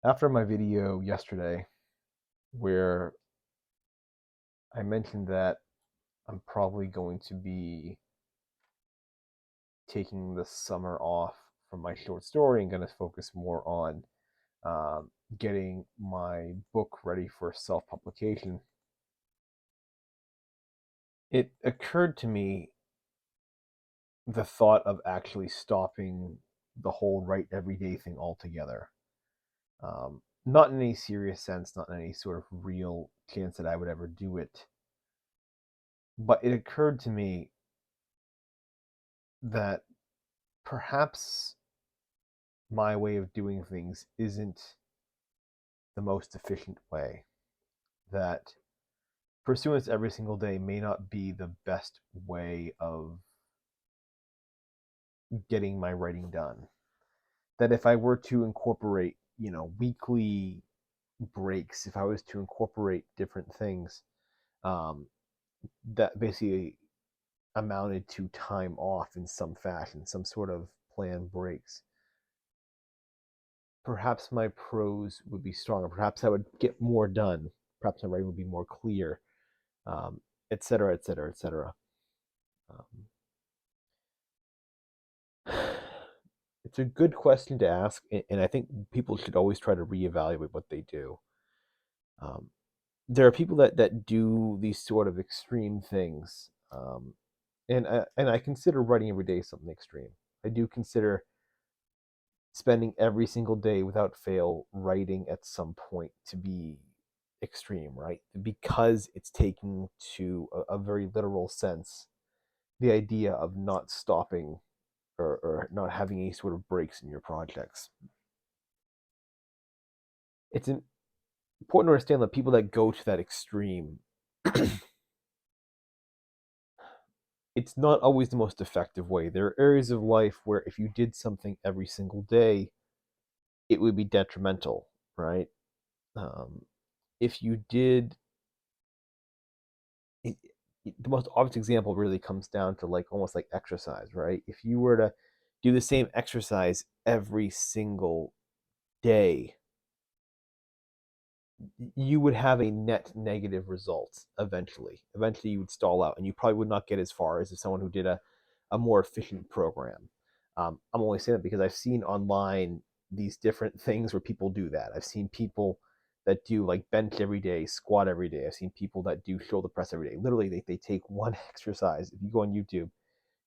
After my video yesterday, where I mentioned that I'm probably going to be taking the summer off from my short story and going to focus more on getting my book ready for self publication, it occurred to me the thought of actually stopping the whole write everyday thing altogether. Not in any serious sense, not in any sort of real chance that I would ever do it. But it occurred to me that perhaps my way of doing things isn't the most efficient way. That pursuance every single day may not be the best way of getting my writing done. That if I were to incorporate, weekly breaks, if I was to incorporate different things, um, that basically amounted to time off in some fashion, some sort of planned breaks, perhaps my prose would be stronger. Perhaps I would get more done. Perhaps my writing would be more clear, et cetera, et cetera, et cetera. It's a good question to ask, and I think people should always try to reevaluate what they do. Um, there are people that do these sort of extreme things, and I consider writing every day something extreme. I do consider spending every single day without fail writing at some point to be extreme, right? Because it's taking to a very literal sense the idea of not stopping or not having any sort of breaks in your projects. It's important to understand that people that go to that extreme, it's not always the most effective way. There are areas of life where if you did something every single day, it would be detrimental, right? Um, if you did it, the most obvious example really comes down to like almost like exercise, right? If you were to do the same exercise every single day, you would have a net negative result eventually. Eventually, you would stall out, and you probably would not get as far as if someone who did a more efficient program. I'm only saying that because I've seen online these different things where people do that. I've seen people that do like bench every day, squat every day. I've seen people that do shoulder press every day. Literally, they take one exercise. If you go on YouTube,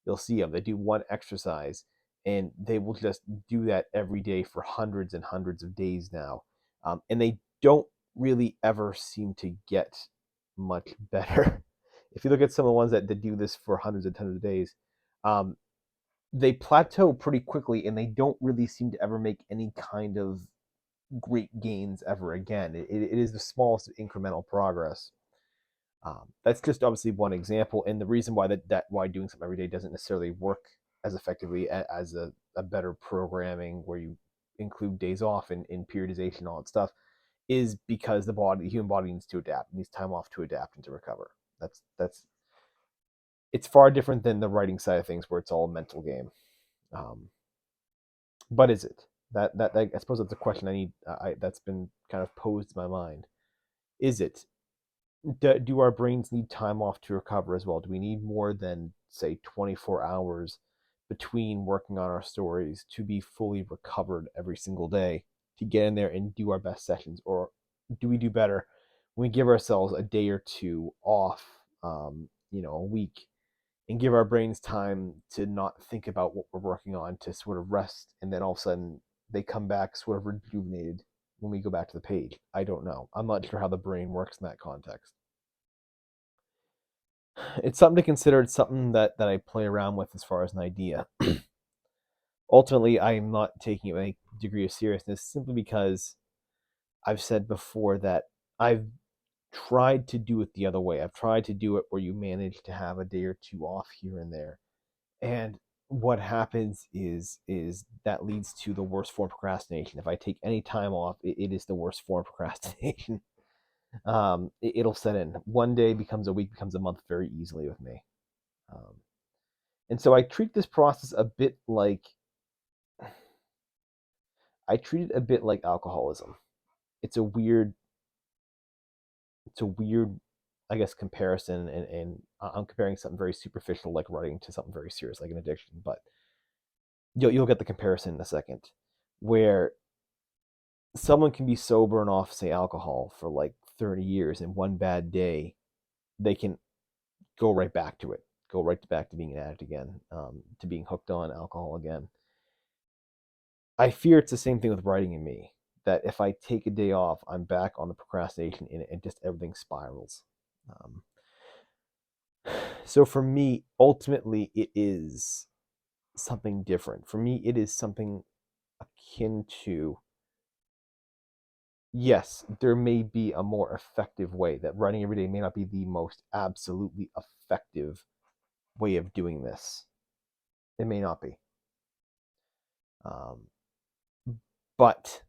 you'll see them. They do one exercise and they will just do that every day for hundreds and hundreds of days now. And they don't really ever seem to get much better. If you look at some of the ones that do this for hundreds and hundreds of days, um, they plateau pretty quickly and they don't really seem to ever make any kind of great gains ever again. It is the smallest incremental progress. That's just obviously one example, and the reason why why doing something every day doesn't necessarily work as effectively as a better programming where you include days off and periodization and all that stuff is because the human body needs to adapt, needs time off to adapt and to recover. That's it's far different than the writing side of things where it's all a mental game. Um, but is it I suppose that's a question that's been kind of posed in my mind. Is it do our brains need time off to recover as well? Do we need more than, say, 24 hours between working on our stories to be fully recovered every single day to get in there and do our best sessions? Or do we do better when we give ourselves a day or two off, a week, and give our brains time to not think about what we're working on, to sort of rest, and then all of a sudden they come back sort of rejuvenated when we go back to the page? I don't know. I'm not sure how the brain works in that context. It's something to consider. It's something that I play around with as far as an idea. Ultimately, I am not taking it with any degree of seriousness simply because I've said before that I've tried to do it the other way. I've tried to do it where you manage to have a day or two off here and there. And what happens is that leads to the worst form of procrastination. If I take any time off, it is the worst form of procrastination. It'll set in. One day becomes a week, becomes a month very easily with me. Um, And so I treat this process a bit like I treat it a bit like alcoholism. It's a weird, it's a weird, I guess, comparison, and I'm comparing something very superficial like writing to something very serious like an addiction. But you'll get the comparison in a second, where someone can be sober and off, say, alcohol for like 30 years, and one bad day they can go right back to it, go right back to being an addict again, to being hooked on alcohol again. I fear it's the same thing with writing in me. That if I take a day off, I'm back on the procrastination in it, and just everything spirals. Um, so for me, ultimately, it is something different. For me, it is something akin to, yes, there may be a more effective way. That writing every day may not be the most absolutely effective way of doing this. It may not be. Um, but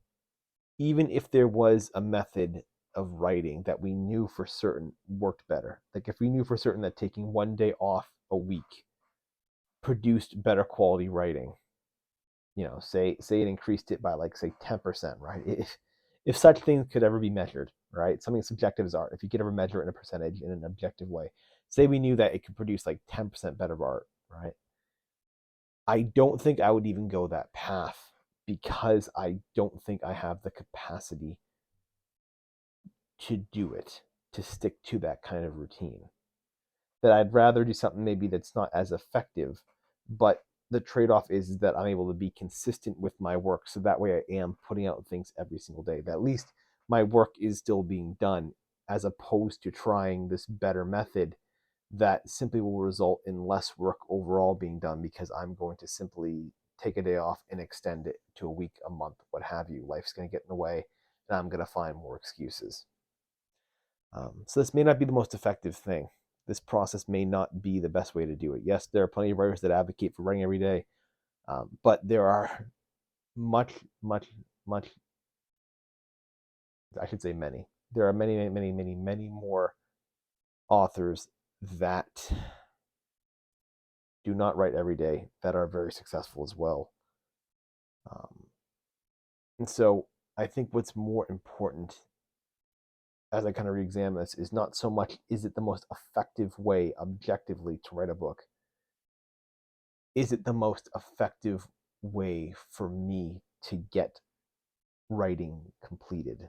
even if there was a method of writing that we knew for certain worked better, like if we knew for certain that taking one day off a week produced better quality writing, say it increased it by like say 10%, right? If such things could ever be measured, right? Something subjective as art, if you could ever measure it in a percentage in an objective way, say we knew that it could produce like 10% better art, right? I don't think I would even go that path, because I don't think I have the capacity to do it, to stick to that kind of routine. That I'd rather do something maybe that's not as effective, but the trade-off is that I'm able to be consistent with my work, so that way I am putting out things every single day. That at least my work is still being done, as opposed to trying this better method that simply will result in less work overall being done, because I'm going to simply take a day off and extend it to a week, a month, what have you. Life's going to get in the way, and I'm going to find more excuses. So this may not be the most effective thing. This process may not be the best way to do it. Yes, there are plenty of writers that advocate for writing every day, but there are much, much, much, I should say many. There are many, many, many, many, many more authors that do not write every day that are very successful as well. Um, and so I think what's more important, as I kind of re-examine this, is not so much is it the most effective way objectively to write a book, is it the most effective way for me to get writing completed?